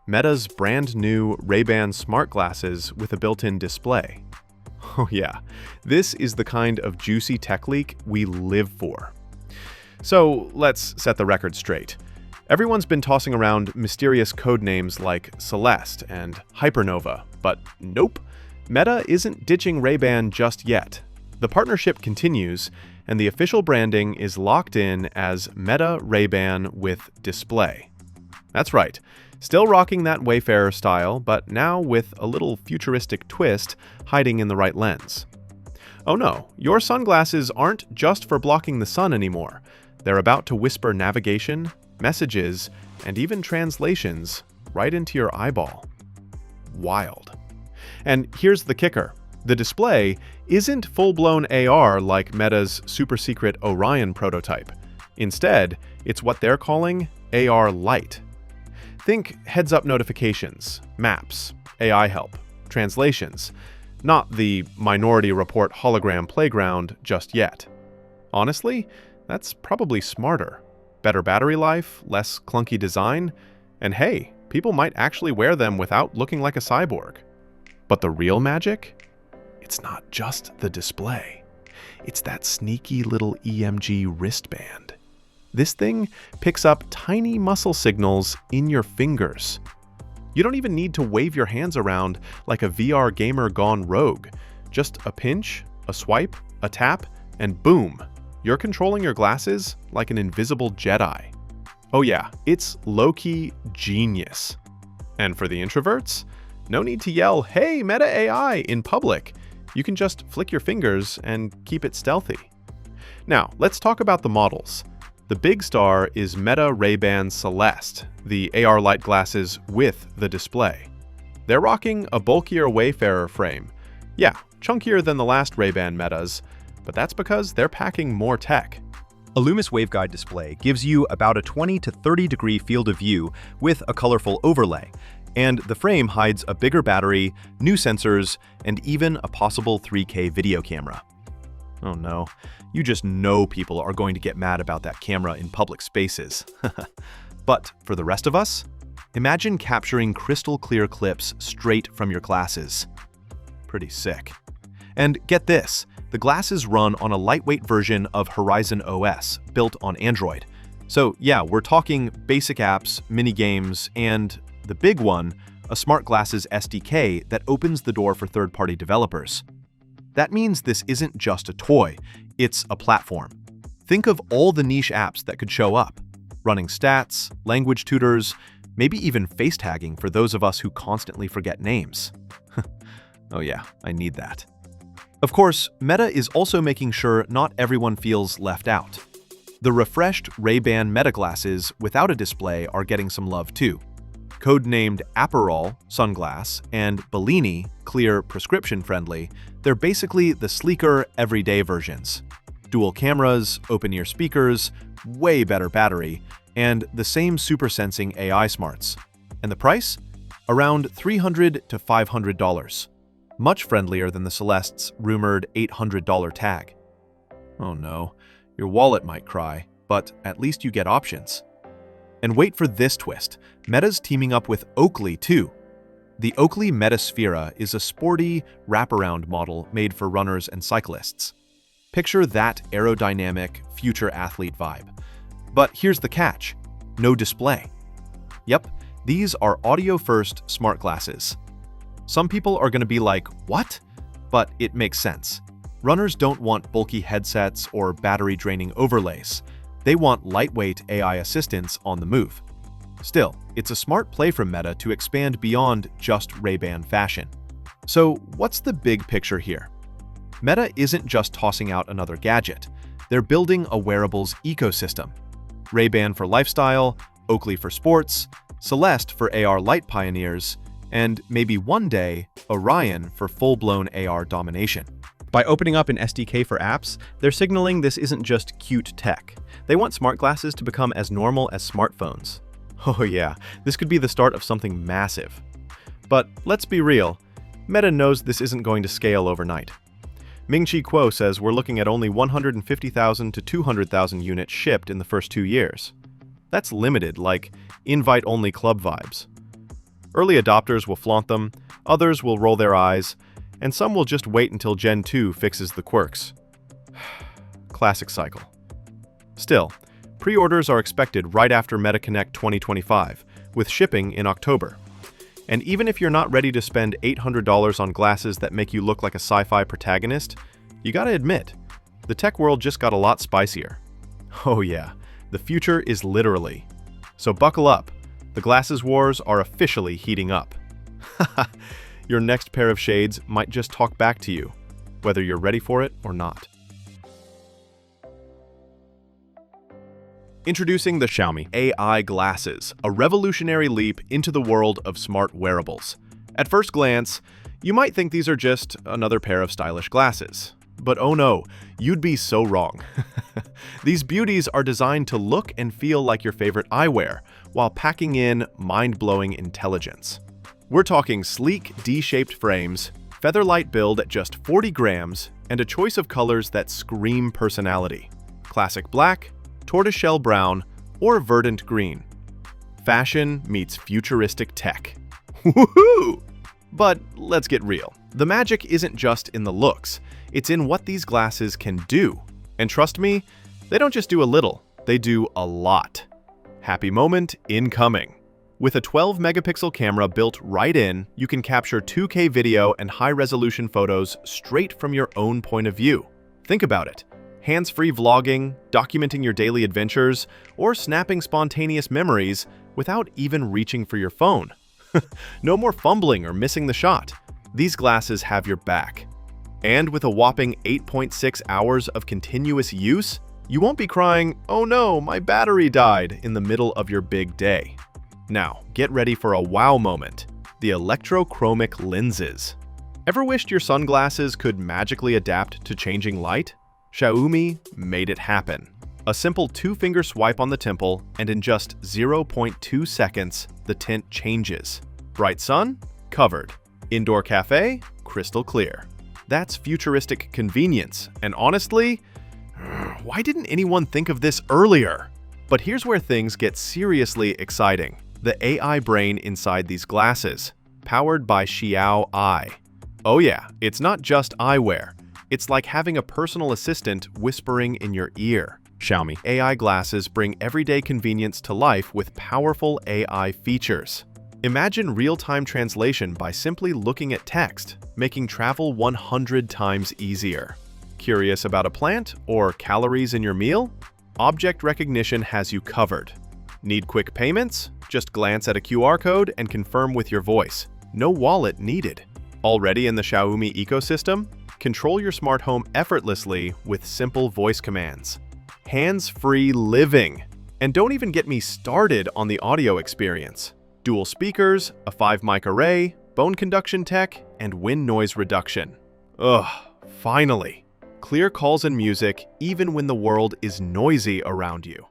Meta's brand new Ray-Ban smart glasses with a built-in display. Oh yeah, this is the kind of juicy tech leak we live for. So let's set the record straight. Everyone's been tossing around mysterious code names like Celeste and Hypernova, but nope, Meta isn't ditching Ray-Ban just yet. The partnership continues, and the official branding is locked in as Meta Ray-Ban with display. That's right, still rocking that Wayfarer style, but now with a little futuristic twist hiding in the right lens. Oh no, your sunglasses aren't just for blocking the sun anymore. They're about to whisper navigation, messages, and even translations right into your eyeball. Wild. And here's the kicker. The display isn't full-blown AR like Meta's super-secret Orion prototype. Instead, it's what they're calling AR Lite. Think heads-up notifications, maps, AI help, translations, not the Minority Report hologram playground just yet. Honestly, that's probably smarter. Better battery life, less clunky design, and hey, people might actually wear them without looking like a cyborg. But the real magic? It's not just the display. It's that sneaky little EMG wristband. This thing picks up tiny muscle signals in your fingers. You don't even need to wave your hands around like a VR gamer gone rogue. Just a pinch, a swipe, a tap, and boom! You're controlling your glasses like an invisible Jedi. Oh yeah, it's low-key genius. And for the introverts, no need to yell, "Hey, Meta AI!" in public. You can just flick your fingers and keep it stealthy. Now, let's talk about the models. The big star is Meta Ray-Ban Celeste, the AR Lite glasses with the display. They're rocking a bulkier Wayfarer frame. Yeah, chunkier than the last Ray-Ban Metas, but that's because they're packing more tech. A Loomis waveguide display gives you about a 20 to 30 degree field of view with a colorful overlay, and the frame hides a bigger battery, new sensors, and even a possible 3K video camera. Oh no, you just know people are going to get mad about that camera in public spaces. But for the rest of us, imagine capturing crystal clear clips straight from your glasses. Pretty sick. And get this, the glasses run on a lightweight version of Horizon OS built on Android. So yeah, we're talking basic apps, mini games, and the big one, a smart glasses SDK that opens the door for third-party developers. That means this isn't just a toy, it's a platform. Think of all the niche apps that could show up. Running stats, language tutors, maybe even face tagging for those of us who constantly forget names. Oh yeah, I need that. Of course, Meta is also making sure not everyone feels left out. The refreshed Ray-Ban Meta glasses without a display are getting some love too. Codenamed Aperol, sunglass, and Bellini, clear prescription-friendly, they're basically the sleeker, everyday versions. Dual cameras, open-ear speakers, way better battery, and the same super sensing AI smarts. And the price? Around $300 to $500. Much friendlier than the Celeste's rumored $800 tag. Oh no, your wallet might cry, but at least you get options. And wait for this twist, Meta's teaming up with Oakley too. The Oakley Metasphera is a sporty, wraparound model made for runners and cyclists. Picture that aerodynamic, future athlete vibe. But here's the catch, no display. Yep, these are audio-first smart glasses. Some people are going to be like, what? But it makes sense. Runners don't want bulky headsets or battery-draining overlays. They want lightweight AI assistants on the move. Still, it's a smart play from Meta to expand beyond just Ray-Ban fashion. So what's the big picture here? Meta isn't just tossing out another gadget. They're building a wearables ecosystem. Ray-Ban for lifestyle, Oakley for sports, Celeste for AR Lite pioneers, and maybe one day, Orion for full-blown AR domination. By opening up an SDK for apps, they're signaling this isn't just cute tech. They want smart glasses to become as normal as smartphones. Oh yeah, this could be the start of something massive. But let's be real, Meta knows this isn't going to scale overnight. Ming-Chi Kuo says we're looking at only 150,000 to 200,000 units shipped in the first 2 years. That's limited, like invite-only club vibes. Early adopters will flaunt them, others will roll their eyes, and some will just wait until Gen 2 fixes the quirks. Classic cycle. Still, pre-orders are expected right after MetaConnect 2025, with shipping in October. And even if you're not ready to spend $800 on glasses that make you look like a sci-fi protagonist, you gotta admit, the tech world just got a lot spicier. Oh yeah, the future is literally. So buckle up, the glasses wars are officially heating up. Your next pair of shades might just talk back to you, whether you're ready for it or not. Introducing the Xiaomi AI glasses, a revolutionary leap into the world of smart wearables. At first glance, you might think these are just another pair of stylish glasses. But oh no, you'd be so wrong. These beauties are designed to look and feel like your favorite eyewear, while packing in mind-blowing intelligence. We're talking sleek, D-shaped frames, featherlight build at just 40 grams, and a choice of colors that scream personality. Classic black, tortoiseshell brown, or verdant green. Fashion meets futuristic tech. Woohoo! But let's get real. The magic isn't just in the looks, it's in what these glasses can do. And trust me, they don't just do a little, they do a lot. Happy moment incoming. With a 12-megapixel camera built right in, you can capture 2K video and high-resolution photos straight from your own point of view. Think about it. Hands-free vlogging, documenting your daily adventures, or snapping spontaneous memories without even reaching for your phone. No more fumbling or missing the shot. These glasses have your back. And with a whopping 8.6 hours of continuous use, you won't be crying, "Oh no, my battery died," in the middle of your big day. Now, get ready for a wow moment, the electrochromic lenses. Ever wished your sunglasses could magically adapt to changing light? Xiaomi made it happen. A simple 2-finger swipe on the temple, and in just 0.2 seconds, the tint changes. Bright sun? Covered. Indoor cafe? Crystal clear. That's futuristic convenience, and honestly, why didn't anyone think of this earlier? But here's where things get seriously exciting. The AI brain inside these glasses, powered by Xiaomi AI. Oh yeah, it's not just eyewear. It's like having a personal assistant whispering in your ear. Xiaomi AI glasses bring everyday convenience to life with powerful AI features. Imagine real-time translation by simply looking at text, making travel 100 times easier. Curious about a plant or calories in your meal? Object recognition has you covered. Need quick payments? Just glance at a QR code and confirm with your voice. No wallet needed. Already in the Xiaomi ecosystem? Control your smart home effortlessly with simple voice commands. Hands-free living. And don't even get me started on the audio experience. Dual speakers, a 5-mic array, bone conduction tech, and wind noise reduction. Ugh, finally. Clear calls and music even when the world is noisy around you.